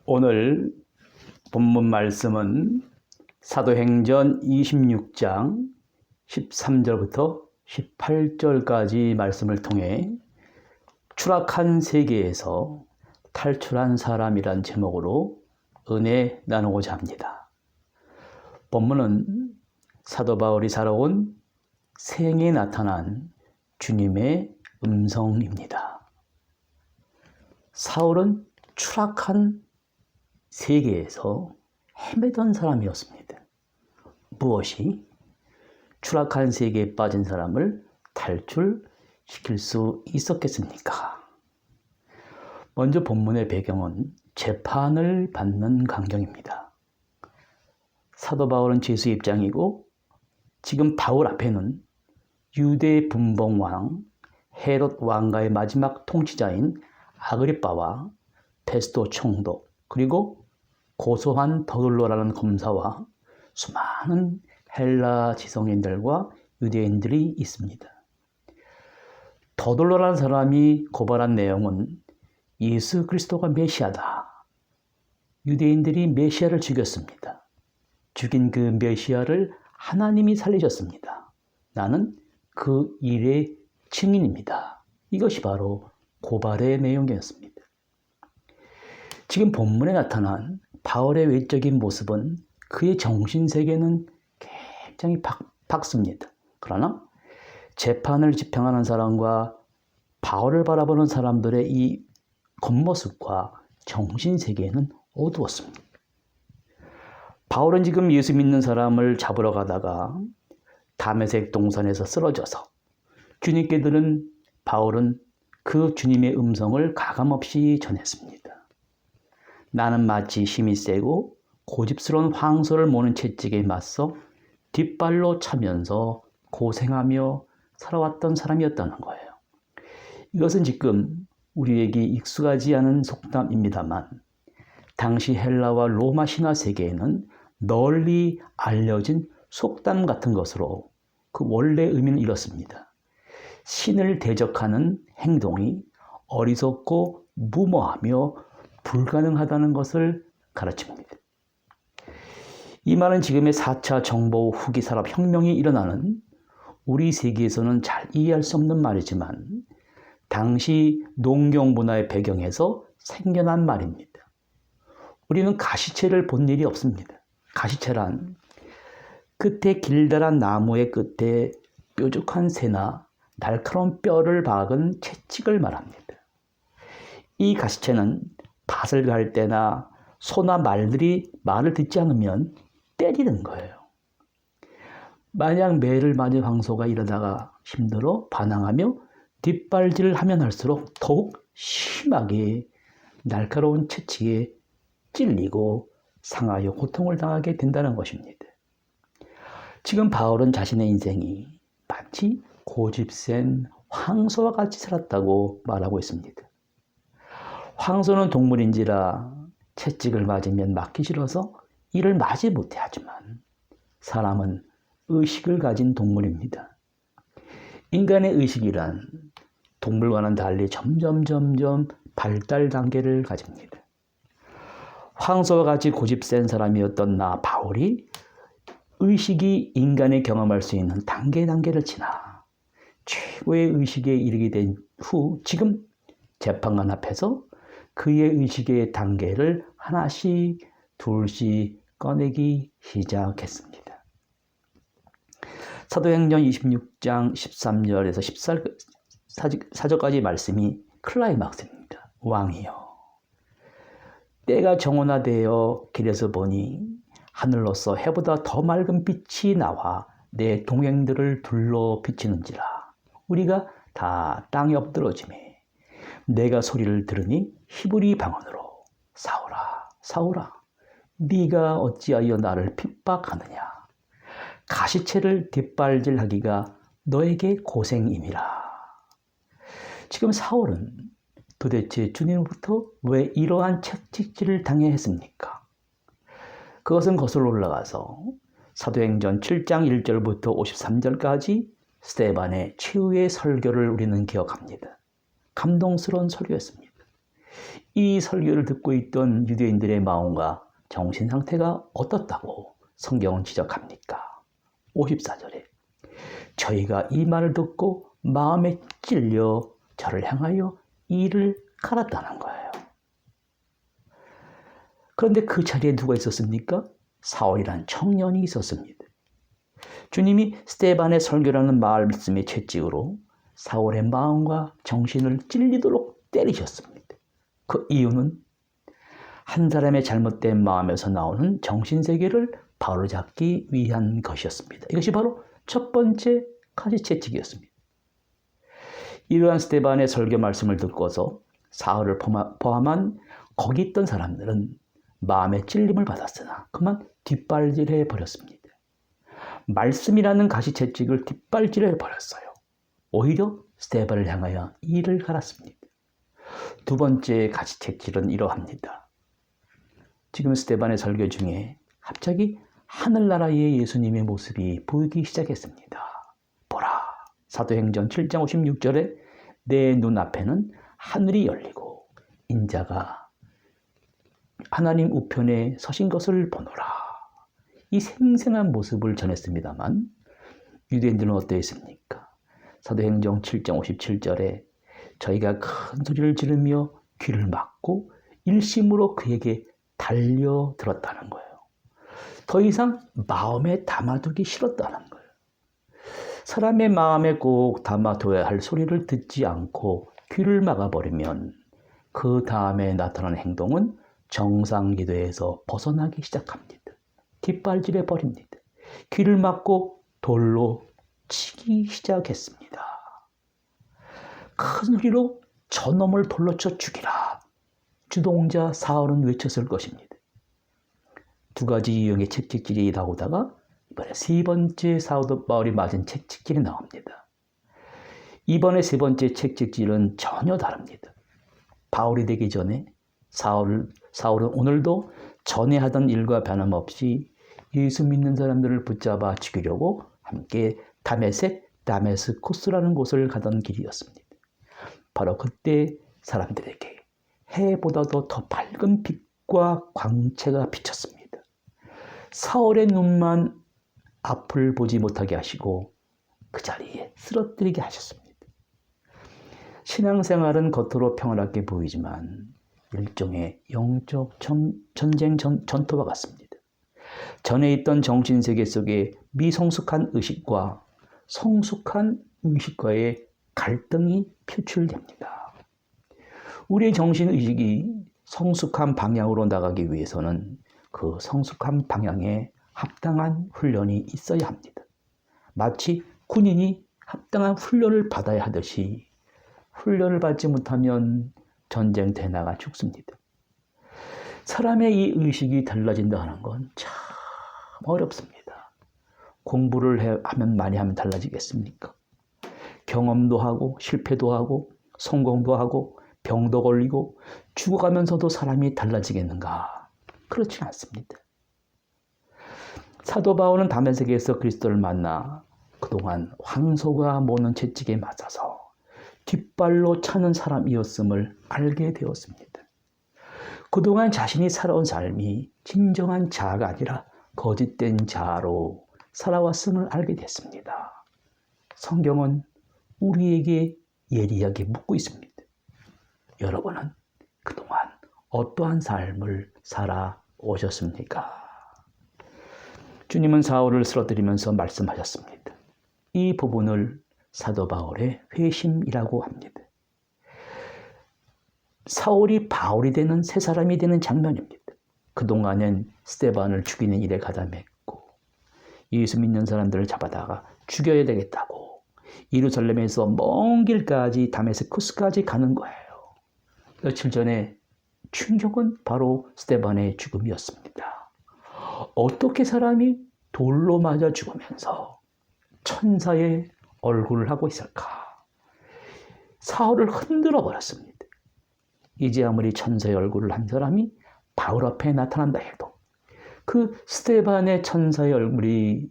오늘 본문 말씀은 사도행전 26장 13절부터 18절까지 말씀을 통해 추락한 세계에서 탈출한 사람이란 제목으로 은혜 나누고자 합니다. 본문은 사도 바울이 살아온 생에 나타난 주님의 음성입니다. 사울은 추락한 세계에서 헤매던 사람이었습니다. 무엇이 추락한 세계에 빠진 사람을 탈출시킬 수 있었겠습니까? 먼저 본문의 배경은 재판을 받는 광경입니다. 사도 바울은 죄수의 입장이고 지금 바울 앞에는 유대 분봉왕 헤롯 왕가의 마지막 통치자인 아그리빠와 페스토 총독 그리고 고소한 더둘로라는 검사와 수많은 헬라 지성인들과 유대인들이 있습니다. 더둘로라는 사람이 고발한 내용은 예수 그리스도가 메시아다. 유대인들이 메시아를 죽였습니다. 죽인 그 메시아를 하나님이 살리셨습니다. 나는 그 일의 증인입니다. 이것이 바로 고발의 내용이었습니다. 지금 본문에 나타난 바울의 외적인 모습은 그의 정신세계는 굉장히 밝습니다. 그러나 재판을 집행하는 사람과 바울을 바라보는 사람들의 이 겉모습과 정신세계는 어두웠습니다. 바울은 지금 예수 믿는 사람을 잡으러 가다가 다메섹 동산에서 쓰러져서 주님께 들은 바울은 그 주님의 음성을 가감없이 전했습니다. 나는 마치 힘이 세고 고집스러운 황소를 모는 채찍에 맞서 뒷발로 차면서 고생하며 살아왔던 사람이었다는 거예요. 이것은 지금 우리에게 익숙하지 않은 속담입니다만 당시 헬라와 로마 신화 세계에는 널리 알려진 속담 같은 것으로 그 원래 의미는 이렇습니다. 신을 대적하는 행동이 어리석고 무모하며 불가능하다는 것을 가르칩니다. 이 말은 지금의 4차 정보 후기 산업 혁명이 일어나는 우리 세계에서는 잘 이해할 수 없는 말이지만 당시 농경 문화의 배경에서 생겨난 말입니다. 우리는 가시채를 본 일이 없습니다. 가시채란 끝에 길다란 나무의 끝에 뾰족한 새나 날카로운 뼈를 박은 채찍을 말합니다. 이 가시채는 밭을 갈 때나 소나 말들이 말을 듣지 않으면 때리는 거예요. 만약 매를 맞은 황소가 이러다가 힘들어 반항하며 뒷발질을 하면 할수록 더욱 심하게 날카로운 채찍에 찔리고 상하여 고통을 당하게 된다는 것입니다. 지금 바울은 자신의 인생이 마치 고집센 황소와 같이 살았다고 말하고 있습니다. 황소는 동물인지라 채찍을 맞으면 맞기 싫어서 이를 맞지 못해 하지만 사람은 의식을 가진 동물입니다. 인간의 의식이란 동물과는 달리 점점 발달 단계를 가집니다. 황소와 같이 고집센 사람이었던 나 바울이 의식이 인간이 경험할 수 있는 단계를 지나 최고의 의식에 이르게 된 후 지금 재판관 앞에서 그의 의식의 단계를 하나씩 둘씩 꺼내기 시작했습니다. 사도행전 26장 13절에서 14절까지 말씀이 클라이막스입니다. 왕이여 때가 정원화되어 길에서 보니 하늘로서 해보다 더 맑은 빛이 나와 내 동행들을 둘러 비치는지라 우리가 다 땅에 엎드러지매 내가 소리를 들으니 히브리 방언으로 사울아 사울아 네가 어찌하여 나를 핍박하느냐 가시채를 뒷발질하기가 너에게 고생임이라. 지금 사울은 도대체 주님으로부터 왜 이러한 채찍질을 당해야 했습니까? 그것은 거슬러 올라가서 사도행전 7장 1절부터 53절까지 스데반의 최후의 설교를 우리는 기억합니다. 감동스러운 설교였습니다. 이 설교를 듣고 있던 유대인들의 마음과 정신 상태가 어떻다고 성경은 지적합니까? 54절에 저희가 이 말을 듣고 마음에 찔려 저를 향하여 이를 갈았다는 거예요. 그런데 그 자리에 누가 있었습니까? 사울이란 청년이 있었습니다. 주님이 스데반의 설교라는 말씀의 채찍으로 사울의 마음과 정신을 찔리도록 때리셨습니다. 그 이유는 한 사람의 잘못된 마음에서 나오는 정신세계를 바로잡기 위한 것이었습니다. 이것이 바로 첫 번째 가시채찍이었습니다. 이러한 스데반의 설교 말씀을 듣고서 사울을 포함한 거기 있던 사람들은 마음의 찔림을 받았으나 그만 뒷발질해 버렸습니다. 말씀이라는 가시채찍을 뒷발질해 버렸어요. 오히려 스데반을 향하여 이를 갈았습니다. 두 번째 가시채찍은 이러합니다. 지금 스데반의 설교 중에 갑자기 하늘나라의 예수님의 모습이 보이기 시작했습니다. 보라, 사도행전 7장 56절에 내 눈앞에는 하늘이 열리고 인자가 하나님 우편에 서신 것을 보노라. 이 생생한 모습을 전했습니다만 유대인들은 어떠했습니까? 사도행전 7장 57절에 저희가 큰 소리를 지르며 귀를 막고 일심으로 그에게 달려들었다는 거예요. 더 이상 마음에 담아두기 싫었다는 거예요. 사람의 마음에 꼭 담아둬야 할 소리를 듣지 않고 귀를 막아버리면 그 다음에 나타나는 행동은 정상기도에서 벗어나기 시작합니다. 뒷발질해 버립니다. 귀를 막고 돌로 치기 시작했습니다. 큰 소리로 저놈을 돌로 쳐 죽이라. 주동자 사울은 외쳤을 것입니다. 두 가지 유형의 채찍질이 나오다가 이번에 세 번째 사도 바울이 맞은 채찍질이 나옵니다. 이번에 세 번째 채찍질은 전혀 다릅니다. 바울이 되기 전에 사울은 오늘도 전에 하던 일과 변함없이 예수 믿는 사람들을 붙잡아 죽이려고 함께 다메스코스라는 곳을 가던 길이었습니다. 바로 그때 사람들에게 해보다도 더 밝은 빛과 광채가 비쳤습니다. 사울의 눈만 앞을 보지 못하게 하시고 그 자리에 쓰러뜨리게 하셨습니다. 신앙생활은 겉으로 평안하게 보이지만 일종의 영적 전쟁 전투와 같습니다. 전에 있던 정신세계 속에 미성숙한 의식과 성숙한 의식과의 갈등이 표출됩니다. 우리의 정신의식이 성숙한 방향으로 나가기 위해서는 그 성숙한 방향에 합당한 훈련이 있어야 합니다. 마치 군인이 합당한 훈련을 받아야 하듯이 훈련을 받지 못하면 전쟁터에 나가 죽습니다. 사람의 이 의식이 달라진다는 건 참 어렵습니다. 공부를 하면 많이 하면 달라지겠습니까? 경험도 하고 실패도 하고 성공도 하고 병도 걸리고 죽어가면서도 사람이 달라지겠는가? 그렇지 않습니다. 사도 바울은 다메섹에서 그리스도를 만나 그동안 황소가 모는 채찍에 맞아서 뒷발로 차는 사람이었음을 알게 되었습니다. 그동안 자신이 살아온 삶이 진정한 자아가 아니라 거짓된 자아로 살아왔음을 알게 됐습니다. 성경은 우리에게 예리하게 묻고 있습니다. 여러분은 그동안 어떠한 삶을 살아오셨습니까? 주님은 사울을 쓰러뜨리면서 말씀하셨습니다. 이 부분을 사도 바울의 회심이라고 합니다. 사울이 바울이 되는 새 사람이 되는 장면입니다. 그동안엔 스데반을 죽이는 일에 가담했고 예수 믿는 사람들을 잡아다가 죽여야 되겠다고 예루살렘에서 먼 길까지 다메스쿠스까지 가는 거예요. 며칠 전에 충격은 바로 스데반의 죽음이었습니다. 어떻게 사람이 돌로 맞아 죽으면서 천사의 얼굴을 하고 있을까? 사울을 흔들어 버렸습니다. 이제 아무리 천사의 얼굴을 한 사람이 바울 앞에 나타난다 해도 그 스데반의 천사의 얼굴이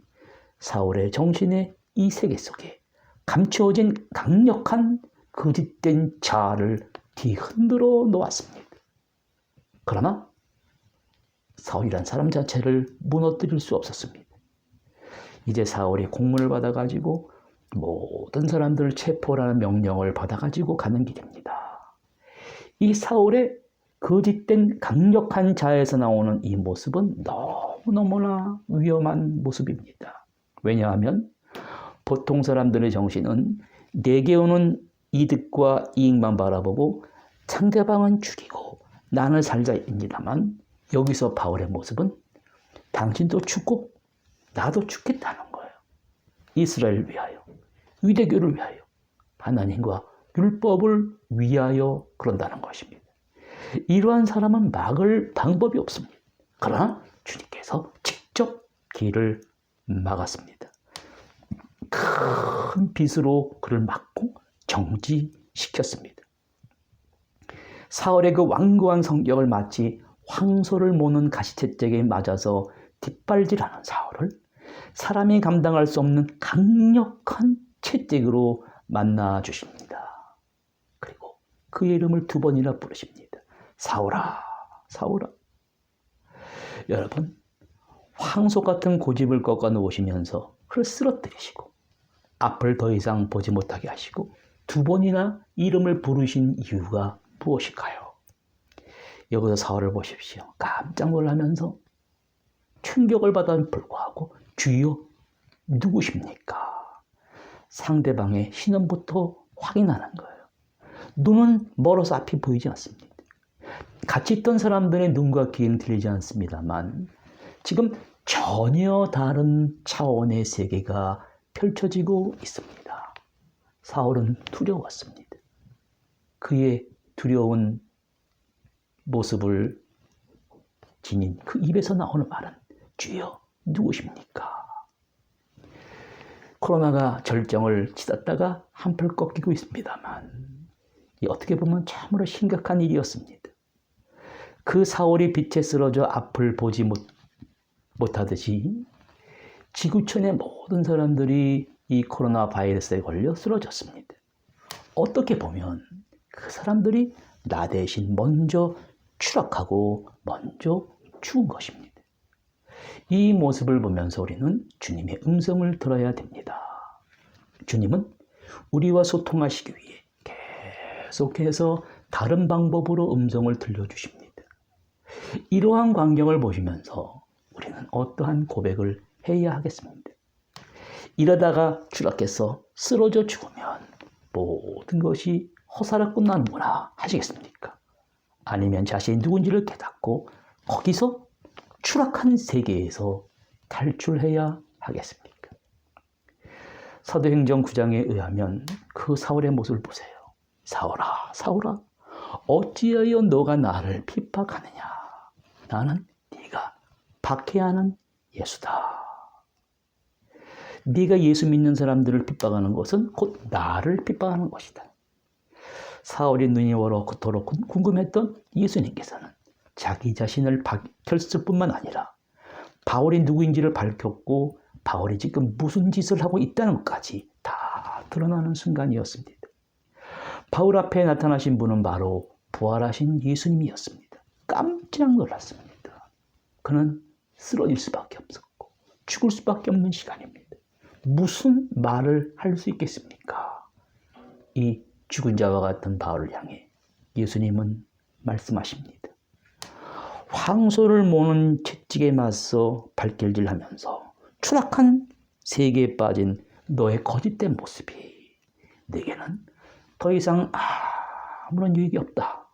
사울의 정신의 이 세계 속에 감추어진 강력한 거짓된 자아를 뒤흔들어 놓았습니다. 그러나 사울이란 사람 자체를 무너뜨릴 수 없었습니다. 이제 사울이 공문을 받아가지고 모든 사람들을 체포하라는 명령을 받아가지고 가는 길입니다. 이 사울의 거짓된 강력한 자에서 나오는 이 모습은 너무너무나 위험한 모습입니다. 왜냐하면 보통 사람들의 정신은 내게 오는 이득과 이익만 바라보고 상대방은 죽이고 나는 살자입니다만, 여기서 바울의 모습은 당신도 죽고 나도 죽겠다는 거예요. 이스라엘을 위하여, 유대교를 위하여, 하나님과 율법을 위하여 그런다는 것입니다. 이러한 사람은 막을 방법이 없습니다. 그러나 주님께서 직접 길을 막았습니다. 큰 빗으로 그를 막고 정지시켰습니다. 사울의 그 완고한 성격을 마치 황소를 모는 가시채찍에 맞아서 뒷발질하는 사울을 사람이 감당할 수 없는 강력한 채찍으로 만나 주십니다. 그리고 그의 이름을 2번이나 부르십니다. 사울아, 사울아. 여러분, 황소 같은 고집을 꺾어 놓으시면서 그를 쓰러뜨리시고 앞을 더 이상 보지 못하게 하시고 2번이나 이름을 부르신 이유가 무엇일까요? 여기서 사울을 보십시오. 깜짝 놀라면서 충격을 받아 불구하고 주여 누구십니까? 상대방의 신원부터 확인하는 거예요. 눈은 멀어서 앞이 보이지 않습니다. 같이 있던 사람들의 눈과 귀는 들리지 않습니다만 지금 전혀 다른 차원의 세계가 펼쳐지고 있습니다. 사울은 두려웠습니다. 그의 두려운 모습을 지닌 그 입에서 나오는 말은 주여 누구십니까? 코로나가 절정을 치닫다가 한풀 꺾이고 있습니다만 어떻게 보면 참으로 심각한 일이었습니다. 그 사울이 빛에 쓰러져 앞을 보지 못하듯이 지구촌의 모든 사람들이 이 코로나 바이러스에 걸려 쓰러졌습니다. 어떻게 보면 그 사람들이 나 대신 먼저 추락하고 먼저 죽은 것입니다. 이 모습을 보면서 우리는 주님의 음성을 들어야 됩니다. 주님은 우리와 소통하시기 위해 계속해서 다른 방법으로 음성을 들려주십니다. 이러한 광경을 보시면서 우리는 어떠한 고백을 해야 하겠습니다. 이러다가 추락해서 쓰러져 죽으면 모든 것이 허사로 끝나는구나 하시겠습니까? 아니면 자신이 누군지를 깨닫고 거기서 추락한 세계에서 탈출해야 하겠습니까? 사도행전 9장에 의하면 그 사울의 모습을 보세요. 사울아, 사울아, 어찌하여 너가 나를 핍박하느냐? 나는 네가 박해하는 예수다. 네가 예수 믿는 사람들을 핍박하는 것은 곧 나를 핍박하는 것이다. 사울의 눈이 멀어 그토록 궁금했던 예수님께서는 자기 자신을 밝혔을 뿐만 아니라 바울이 누구인지를 밝혔고 바울이 지금 무슨 짓을 하고 있다는 것까지 다 드러나는 순간이었습니다. 바울 앞에 나타나신 분은 바로 부활하신 예수님이었습니다. 깜짝 놀랐습니다. 그는 쓰러질 수밖에 없었고 죽을 수밖에 없는 시간입니다. 무슨 말을 할 수 있겠습니까? 이 죽은 자와 같은 바울을 향해 예수님은 말씀하십니다. 황소를 모는 채찍에 맞서 발길질하면서 추락한 세계에 빠진 너의 거짓된 모습이 내게는 더 이상 아무런 유익이 없다.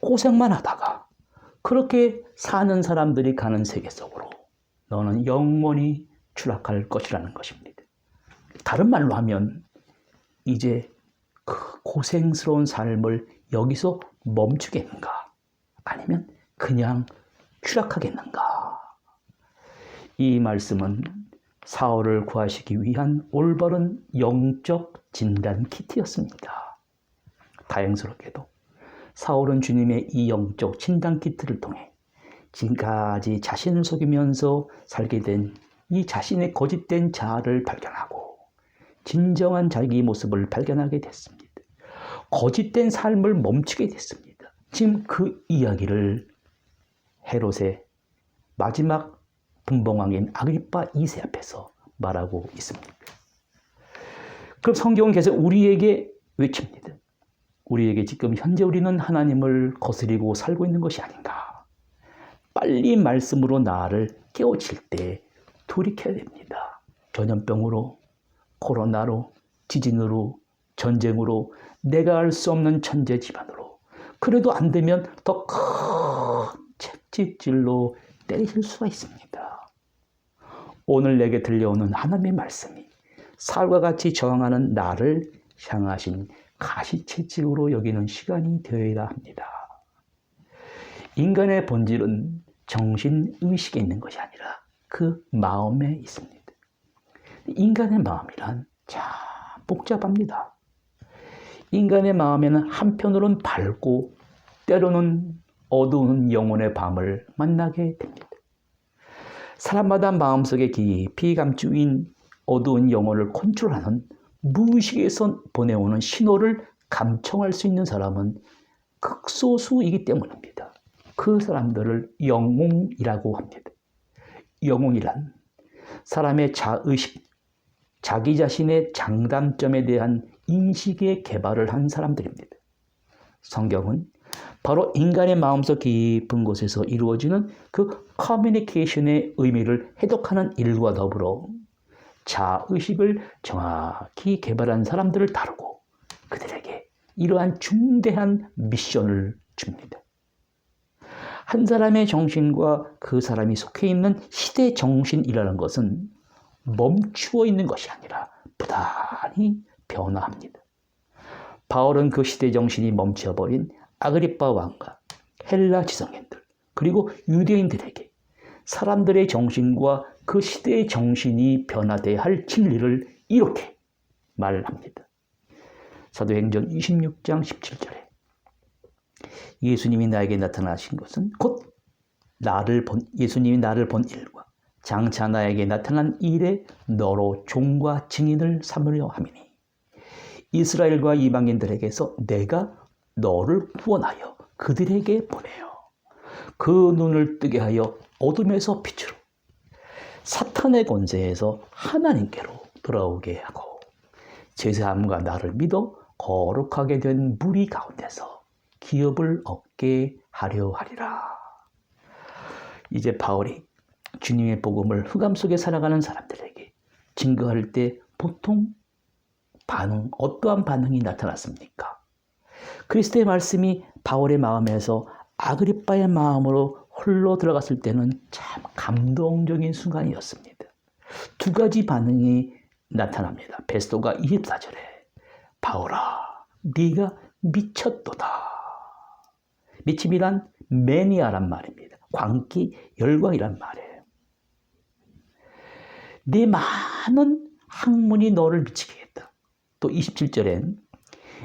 고생만 하다가 그렇게 사는 사람들이 가는 세계 속으로 너는 영원히 추락할 것이라는 것입니다. 다른 말로 하면 이제 그 고생스러운 삶을 여기서 멈추겠는가? 아니면 그냥 추락하겠는가? 이 말씀은 사울을 구하시기 위한 올바른 영적 진단 키트였습니다. 다행스럽게도 사울은 주님의 이 영적 진단 키트를 통해 지금까지 자신을 속이면서 살게 된 이 자신의 거짓된 자아를 발견하고 진정한 자기 모습을 발견하게 됐습니다. 거짓된 삶을 멈추게 됐습니다. 지금 그 이야기를 헤롯의 마지막 분봉왕인 아그리파 2세 앞에서 말하고 있습니다. 그럼 성경은 계속 우리에게 외칩니다. 우리에게 지금 현재 우리는 하나님을 거스리고 살고 있는 것이 아닌가. 빨리 말씀으로 나를 깨우칠 때 돌이켜야 됩니다. 전염병으로, 코로나로, 지진으로, 전쟁으로, 내가 알 수 없는 천재 집안으로, 그래도 안 되면 더 큰 채찍질로 때리실 수가 있습니다. 오늘 내게 들려오는 하나님의 말씀이 사울과 같이 저항하는 나를 향하신 가시채찍으로 여기는 시간이 되어야 합니다. 인간의 본질은 정신의식에 있는 것이 아니라 그 마음에 있습니다. 인간의 마음이란 참 복잡합니다. 인간의 마음에는 한편으로는 밝고 때로는 어두운 영혼의 밤을 만나게 됩니다. 사람마다 마음속에 깊이 감추인 어두운 영혼을 컨트롤하는 무의식에서 보내오는 신호를 감청할 수 있는 사람은 극소수이기 때문입니다. 그 사람들을 영웅이라고 합니다. 영웅이란 사람의 자의식, 자기 자신의 장단점에 대한 인식의 개발을 한 사람들입니다. 성경은 바로 인간의 마음속 깊은 곳에서 이루어지는 그 커뮤니케이션의 의미를 해독하는 일과 더불어 자의식을 정확히 개발한 사람들을 다루고 그들에게 이러한 중대한 미션을 줍니다. 한 사람의 정신과 그 사람이 속해 있는 시대 정신이라는 것은 멈추어 있는 것이 아니라 부단히 변화합니다. 바울은 그 시대 정신이 멈춰버린 아그리파 왕과 헬라 지성인들 그리고 유대인들에게 사람들의 정신과 그 시대의 정신이 변화돼야 할 진리를 이렇게 말합니다. 사도행전 26장 17절에 예수님이 나에게 나타나신 것은 곧 예수님이 나를 본 일과 장차 나에게 나타난 일에 너로 종과 증인을 삼으려 함이니 이스라엘과 이방인들에게서 내가 너를 구원하여 그들에게 보내어 그 눈을 뜨게 하여 어둠에서 빛으로 사탄의 권세에서 하나님께로 돌아오게 하고 제사함과 나를 믿어 거룩하게 된 무리 가운데서 기업을 얻게 하려 하리라. 이제 바울이 주님의 복음을 흑암 속에 살아가는 사람들에게 증거할 때 보통 어떠한 반응이 나타났습니까? 그리스도의 말씀이 바울의 마음에서 아그리빠의 마음으로 홀로 들어갔을 때는 참 감동적인 순간이었습니다. 두 가지 반응이 나타납니다. 베스도가 24절에 바울아 네가 미쳤도다. 미침이란 매니아란 말입니다. 광기, 열광이란 말이에요. 네 많은 학문이 너를 미치게 했다. 또 27절엔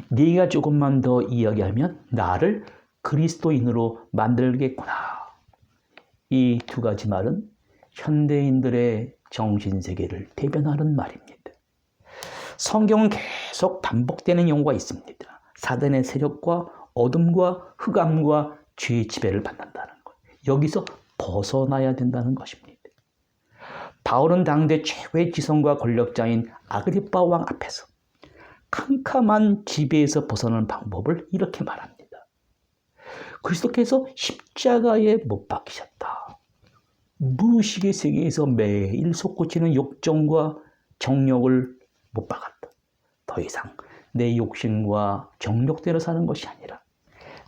네가 조금만 더 이야기하면 나를 그리스도인으로 만들겠구나. 이 두 가지 말은 현대인들의 정신세계를 대변하는 말입니다. 성경은 계속 반복되는 용어가 있습니다. 사단의 세력과 어둠과 흑암과 죄의 지배를 받는다는 것. 여기서 벗어나야 된다는 것입니다. 바울은 당대 최고의 지성과 권력자인 아그리빠 왕 앞에서 캄캄한 지배에서 벗어나는 방법을 이렇게 말합니다. 그리스도께서 십자가에 못 박히셨다. 무의식의 세계에서 매일 솟구치는 욕정과 정욕을 못 박았다. 더 이상 내 욕심과 정욕대로 사는 것이 아니라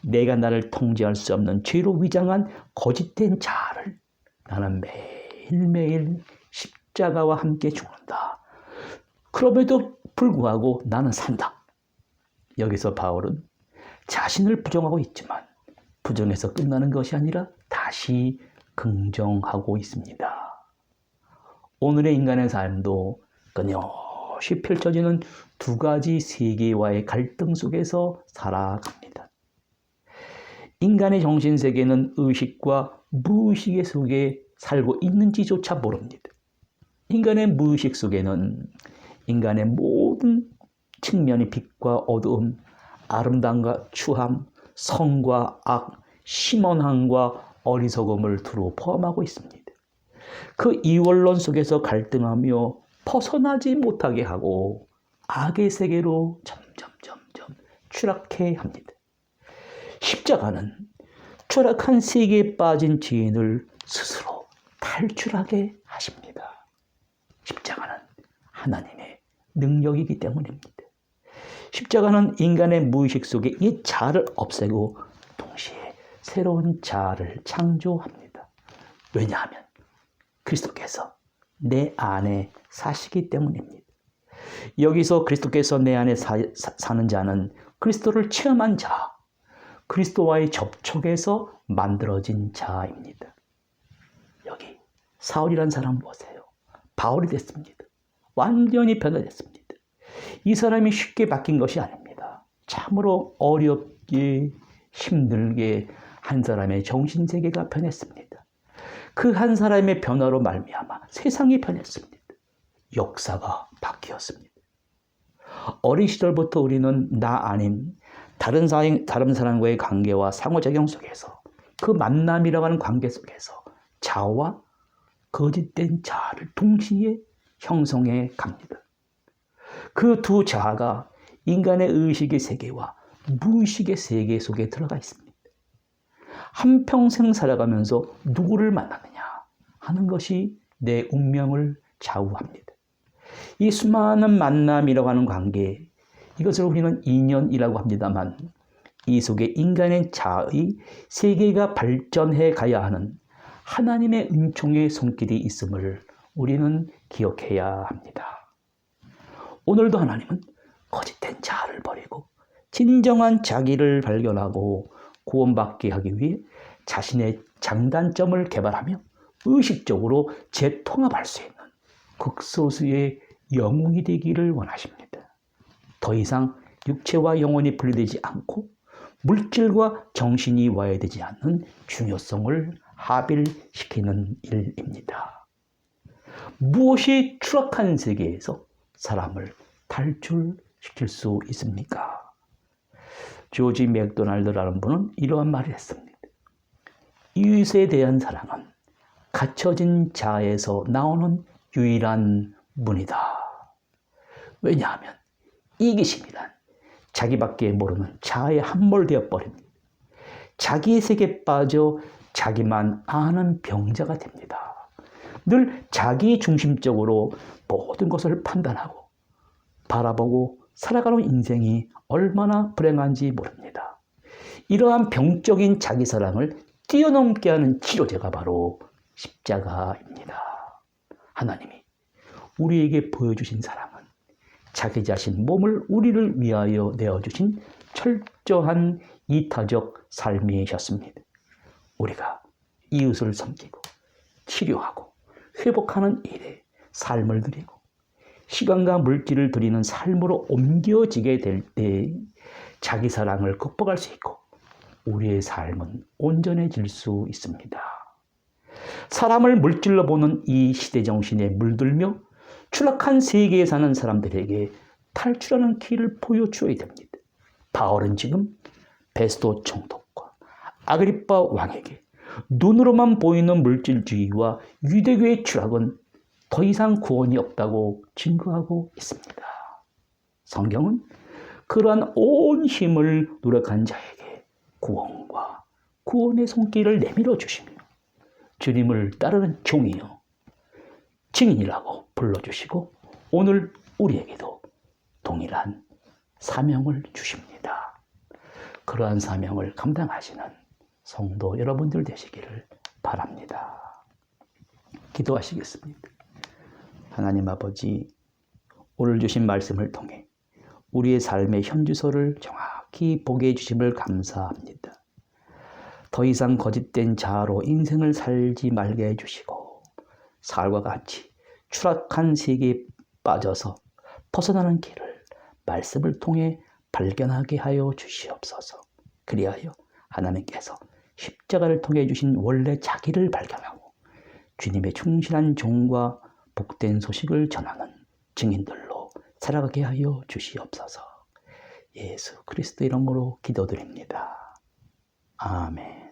내가 나를 통제할 수 없는 죄로 위장한 거짓된 자아를 나는 매일매일 십자가와 함께 죽는다. 그럼에도 불구하고 나는 산다. 여기서 바울은 자신을 부정하고 있지만 부정해서 끝나는 것이 아니라 다시 긍정하고 있습니다. 오늘의 인간의 삶도 끊임없이 펼쳐지는 두 가지 세계와의 갈등 속에서 살아갑니다. 인간의 정신세계는 의식과 무의식 속에 살고 있는지조차 모릅니다. 인간의 무의식 속에는 인간의 모든 측면이 빛과 어두움, 아름다움과 추함, 선과 악, 심원함과 어리석음을 두루 포함하고 있습니다. 그 이원론 속에서 갈등하며 벗어나지 못하게 하고 악의 세계로 점점 추락해 합니다. 십자가는 추락한 세계에 빠진 죄인을 스스로 탈출하게 하십니다. 십자가는 하나님의 능력이기 때문입니다. 십자가는 인간의 무의식 속에 이 자아를 없애고 동시에 새로운 자아를 창조합니다. 왜냐하면 그리스도께서 내 안에 사시기 때문입니다. 여기서 그리스도께서 내 안에 사는 자는 그리스도를 체험한 자, 그리스도와의 접촉에서 만들어진 자입니다. 여기 사울이라는 사람 보세요. 바울이 됐습니다. 완전히 변화됐습니다. 이 사람이 쉽게 바뀐 것이 아닙니다. 참으로 어렵게 힘들게 한 사람의 정신세계가 변했습니다. 그 한 사람의 변화로 말미암아 세상이 변했습니다. 역사가 바뀌었습니다. 어린 시절부터 우리는 나 아닌 다른 사람과의 관계와 상호작용 속에서 그 만남이라고 하는 관계 속에서 자아와 거짓된 자아를 동시에 형성해 갑니다. 그 두 자아가 인간의 의식의 세계와 무의식의 세계 속에 들어가 있습니다. 한평생 살아가면서 누구를 만나느냐 하는 것이 내 운명을 좌우합니다. 이 수많은 만남이라고 하는 관계, 이것을 우리는 인연이라고 합니다만 이 속에 인간의 자아의 세계가 발전해 가야 하는 하나님의 은총의 손길이 있음을 우리는 기억해야 합니다. 오늘도 하나님은 거짓된 자아를 버리고 진정한 자기를 발견하고 구원받게 하기 위해 자신의 장단점을 개발하며 의식적으로 재통합할 수 있는 극소수의 영웅이 되기를 원하십니다. 더 이상 육체와 영혼이 분리되지 않고 물질과 정신이 와야 되지 않는 중요성을 합일시키는 일입니다. 무엇이 추락한 세계에서 사람을 탈출시킬 수 있습니까? 조지 맥도날드라는 분은 이러한 말을 했습니다. 이웃에 대한 사랑은 갇혀진 자에서 나오는 유일한 문이다. 왜냐하면 이기심이란 자기밖에 모르는 자아에 함몰되어 버립니다. 자기의 세계에 빠져 자기만 아는 병자가 됩니다. 늘 자기 중심적으로 모든 것을 판단하고 바라보고 살아가는 인생이 얼마나 불행한지 모릅니다. 이러한 병적인 자기사랑을 뛰어넘게 하는 치료제가 바로 십자가입니다. 하나님이 우리에게 보여주신 사랑은 자기 자신 몸을 우리를 위하여 내어주신 철저한 이타적 삶이셨습니다. 우리가 이웃을 섬기고 치료하고 회복하는 일에 삶을 드리고 시간과 물질을 드리는 삶으로 옮겨지게 될 때 자기 사랑을 극복할 수 있고 우리의 삶은 온전해질 수 있습니다. 사람을 물질로 보는 이 시대 정신에 물들며 추락한 세계에 사는 사람들에게 탈출하는 길을 보여주어야 됩니다. 바울은 지금 베스도 총독과 아그리빠 왕에게 눈으로만 보이는 물질주의와 유대교의 추락은 더 이상 구원이 없다고 증거하고 있습니다. 성경은 그러한 온 힘을 노력한 자에게 구원과 구원의 손길을 내밀어 주시며 주님을 따르는 종이요 증인이라고 불러주시고 오늘 우리에게도 동일한 사명을 주십니다. 그러한 사명을 감당하시는 성도 여러분들 되시기를 바랍니다. 기도하시겠습니다. 하나님 아버지, 오늘 주신 말씀을 통해 우리의 삶의 현주소를 정확히 보게 해주심을 감사합니다. 더 이상 거짓된 자아로 인생을 살지 말게 해주시고 사울과 같이 추락한 세계에 빠져서 벗어나는 길을 말씀을 통해 발견하게 하여 주시옵소서. 그리하여 하나님께서 십자가를 통해 주신 원래 자기를 발견하고 주님의 충실한 종과 복된 소식을 전하는 증인들로 살아가게 하여 주시옵소서. 예수 그리스도 이름으로 기도드립니다. 아멘.